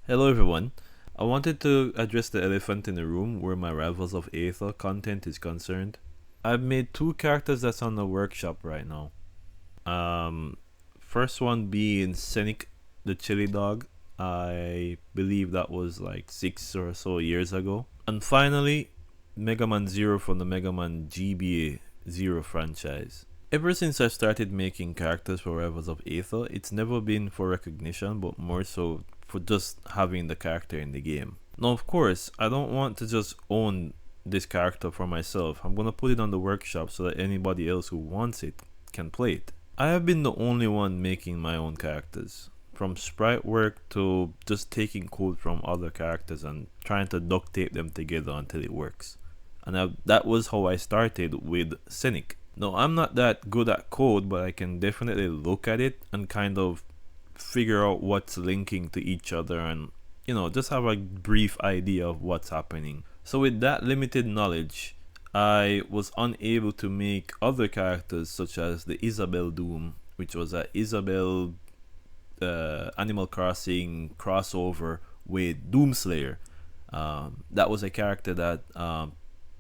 Hello everyone. I wanted to address the elephant in the room where my Rivals of Aether content is concerned. I've made two characters that's on the workshop right now. Um, First one being Scenic the Chili Dog. I believe that was like 6 or so years ago. And finally, Mega Man Zero from the Mega Man GBA Zero franchise. Ever since I started making characters for Rivals of Aether, it's never been for recognition, but more so for just having the character in the game. Now, of course, I don't want to just own this character for myself. I'm gonna put it on the workshop so that anybody else who wants it can play it. I have been the only one making my own characters. From sprite work to just taking code from other characters and trying to duct tape them together until it works. And that was how I started with Scenic. No, I'm not that good at code, but I can definitely look at it and kind of figure out what's linking to each other and, just have a brief idea of what's happening. So, with that limited knowledge, I was unable to make other characters such as the Isabel Doom, which was a Isabel Animal Crossing crossover with Doomslayer. That was a character that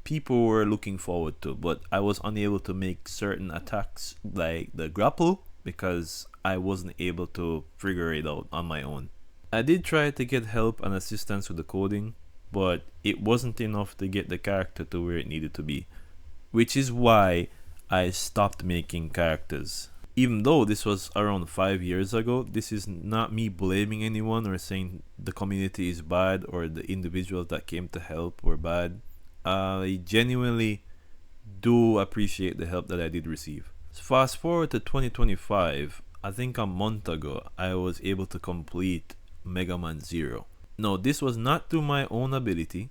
people were looking forward to, but I was unable to make certain attacks like the grapple because I wasn't able to figure it out on my own. I did try to get help and assistance with the coding, but it wasn't enough to get the character to where it needed to be, which is why I stopped making characters. Even though this was around 5 years ago, this is not me blaming anyone or saying the community is bad or the individuals that came to help were bad. I genuinely do appreciate the help that I did receive. Fast forward to 2025, I think a month ago, I was able to complete Mega Man Zero. No, this was not through my own ability.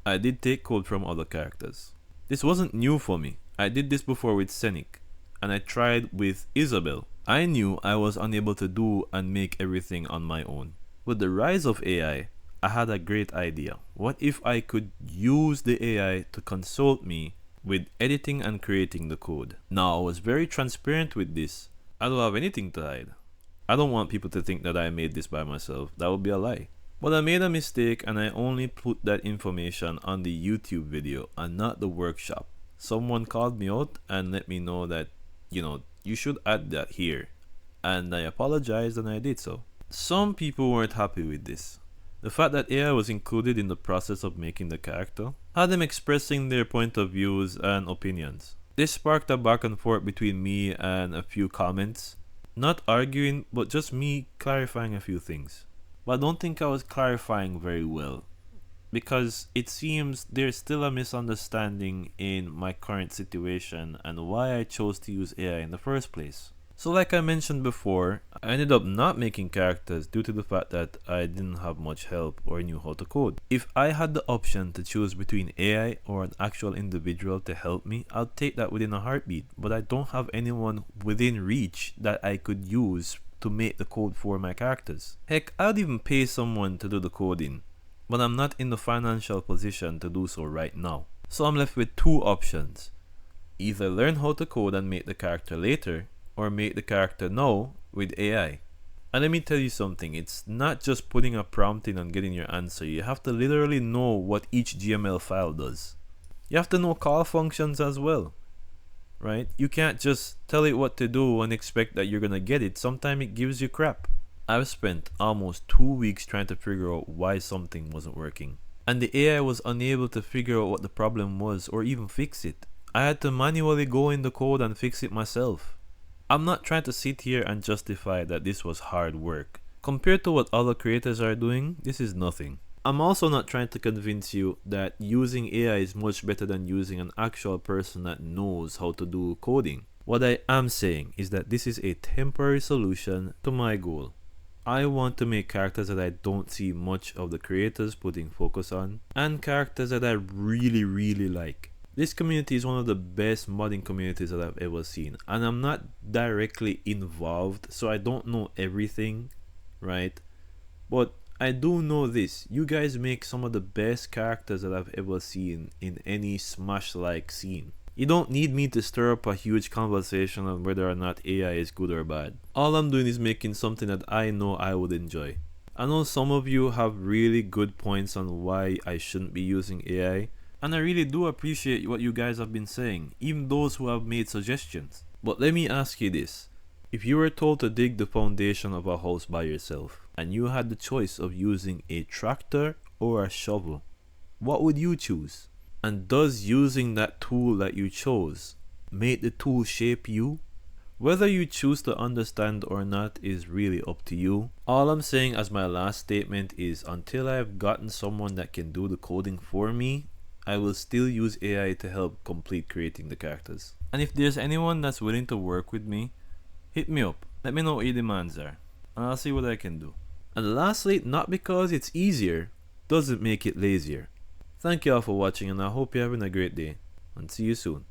I did take code from other characters. This wasn't new for me. I did this before with Scenic, and I tried with Isabel. I knew I was unable to do and make everything on my own. With the rise of AI, I had a great idea. What if I could use the AI to consult me with editing and creating the code? Now, I was very transparent with this. I don't have anything to hide. I don't want people to think that I made this by myself. That would be a lie. But I made a mistake and I only put that information on the YouTube video and not the workshop. Someone called me out and let me know that, you should add that here. And I apologized and I did so. Some people weren't happy with this. The fact that AI was included in the process of making the character had them expressing their point of views and opinions. This sparked a back and forth between me and a few comments. Not arguing, but just me clarifying a few things. But I don't think I was clarifying very well, because it seems there's still a misunderstanding in my current situation and why I chose to use AI in the first place. So like I mentioned before, I ended up not making characters due to the fact that I didn't have much help or knew how to code. If I had the option to choose between AI or an actual individual to help me, I'd take that within a heartbeat, but I don't have anyone within reach that I could use to make the code for my characters. Heck, I'd even pay someone to do the coding, but I'm not in the financial position to do so right now. So I'm left with two options. Either learn how to code and make the character later, or make the character now with AI. And let me tell you something, it's not just putting a prompt in and getting your answer. You have to literally know what each GML file does. You have to know call functions as well, right? You can't just tell it what to do and expect that you're gonna get it. Sometimes it gives you crap. I've spent almost 2 weeks trying to figure out why something wasn't working. And the AI was unable to figure out what the problem was or even fix it. I had to manually go in the code and fix it myself. I'm not trying to sit here and justify that this was hard work. Compared to what other creators are doing, this is nothing. I'm also not trying to convince you that using AI is much better than using an actual person that knows how to do coding. What I am saying is that this is a temporary solution to my goal. I want to make characters that I don't see much of the creators putting focus on, and characters that I really like. This community is one of the best modding communities that I've ever seen, and I'm not directly involved, so I don't know everything, right? But I do know this: you guys make some of the best characters that I've ever seen in any Smash-like scene. You don't need me to stir up a huge conversation on whether or not AI is good or bad. All I'm doing is making something that I know I would enjoy. I know some of you have really good points on why I shouldn't be using AI, and I really do appreciate what you guys have been saying, even those who have made suggestions. But let me ask you this. If you were told to dig the foundation of a house by yourself, and you had the choice of using a tractor or a shovel, what would you choose? And does using that tool that you chose make the tool shape you? Whether you choose to understand or not is really up to you. All I'm saying as my last statement is until I have gotten someone that can do the coding for me, I will still use AI to help complete creating the characters. And if there's anyone that's willing to work with me, hit me up. Let me know what your demands are, and I'll see what I can do. And lastly, not because it's easier doesn't make it lazier. Thank you all for watching, and I hope you're having a great day, and see you soon.